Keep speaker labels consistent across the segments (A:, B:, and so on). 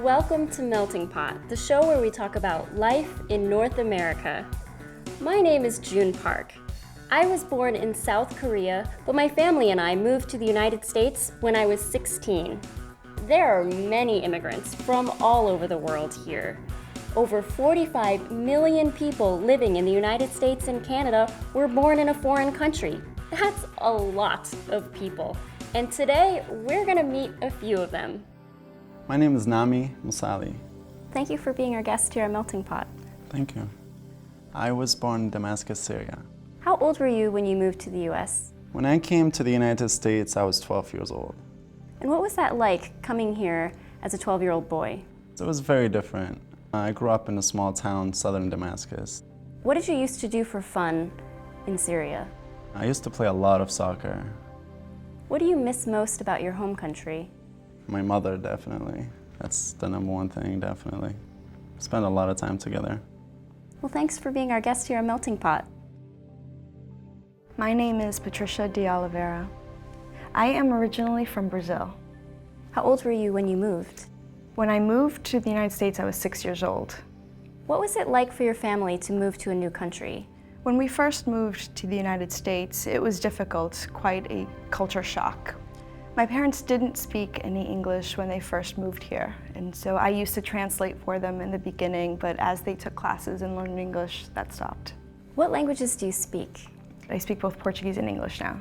A: Welcome to Melting Pot, the show where we talk about life in North America. My name is June Park. I was born in South Korea, but my family and I moved to the United States when I was 16. There are many immigrants from all over the world here. Over 45 million people living in the United States and Canada were born in a foreign country. That's a lot of people. And today, we're gonna meet a few of them.
B: My name is Nami Musali.
A: Thank you for being our guest here at Melting Pot.
B: Thank you. I was born in Damascus, Syria.
A: How old were you when you moved to the US?
B: When I came to the United States, I was 12 years old.
A: And what was that like coming here as a 12-year-old boy?
B: It was very different. I grew up in a small town, southern Damascus.
A: What did you used to do for fun in Syria?
B: I used to play a lot of soccer.
A: What do you miss most about your home country?
B: My mother, definitely. That's the number one thing, definitely. Spent a lot of time together.
A: Well, thanks for being our guest here at Melting Pot.
C: My name is Patricia de Oliveira. I am originally from Brazil.
A: How old were you when you moved?
C: When I moved to the United States, I was 6 years old.
A: What was it like for your family to move to a new country?
C: When we first moved to the United States, it was difficult, quite a culture shock. My parents didn't speak any English when they first moved here, and so I used to translate for them in the beginning, but as they took classes and learned English, that stopped.
A: What languages do you speak?
C: I speak both Portuguese and English now.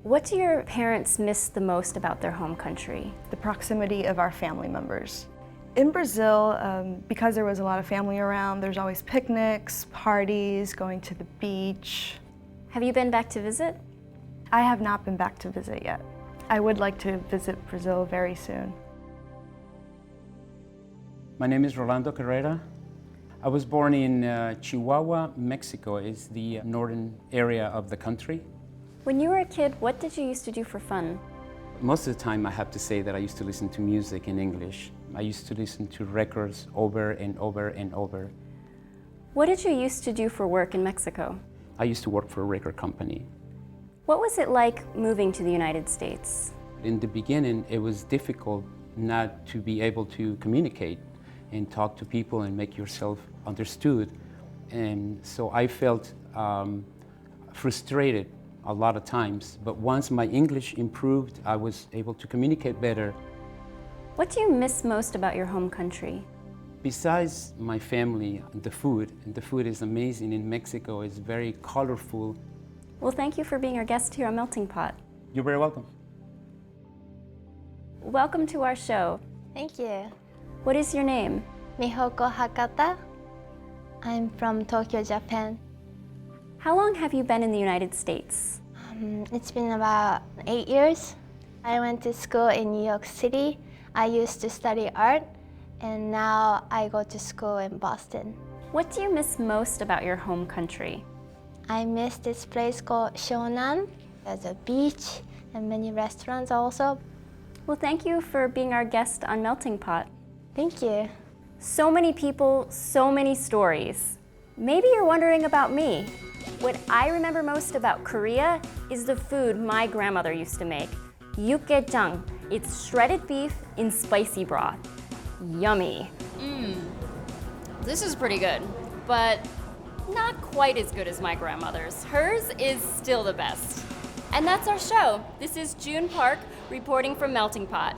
A: What do your parents miss the most about their home country?
C: The proximity of our family members. In Brazil, because there was a lot of family around, there's always picnics, parties, going to the beach.
A: Have you been back to visit?
C: I have not been back to visit yet. I would like to visit Brazil very soon.
D: My name is Rolando Carrera. I was born in Chihuahua, Mexico. It's the northern area of the country.
A: When you were a kid, what did you used to do for fun?
D: Most of the time I have to say that I used to listen to music in English. I used to listen to records over and over and over.
A: What did you used to do for work in Mexico?
D: I used to work for a record company.
A: What was it like moving to the United States?
D: In the beginning, it was difficult not to be able to communicate and talk to people and make yourself understood. And so I felt frustrated a lot of times. But once my English improved, I was able to communicate better.
A: What do you miss most about your home country?
D: Besides my family, the food is amazing in Mexico. It's very colorful.
A: Well, thank you for being our guest here on Melting Pot.
D: You're very welcome.
A: Welcome to our show.
E: Thank you.
A: What is your name?
E: Mihoko Hakata. I'm from Tokyo, Japan.
A: How long have you been in the United States?
E: It's been about 8 years. I went to school in New York City. I used to study art, and now I go to school in Boston.
A: What do you miss most about your home country?
E: I miss this place called Shonan. There's a beach and many restaurants also.
A: Well, thank you for being our guest on Melting Pot.
E: Thank you.
A: So many people, so many stories. Maybe you're wondering about me. What I remember most about Korea is the food my grandmother used to make. Yukgaejang. It's shredded beef in spicy broth. Yummy. This is pretty good, but not quite as good as my grandmother's. Hers is still the best. And that's our show. This is June Park reporting from Melting Pot.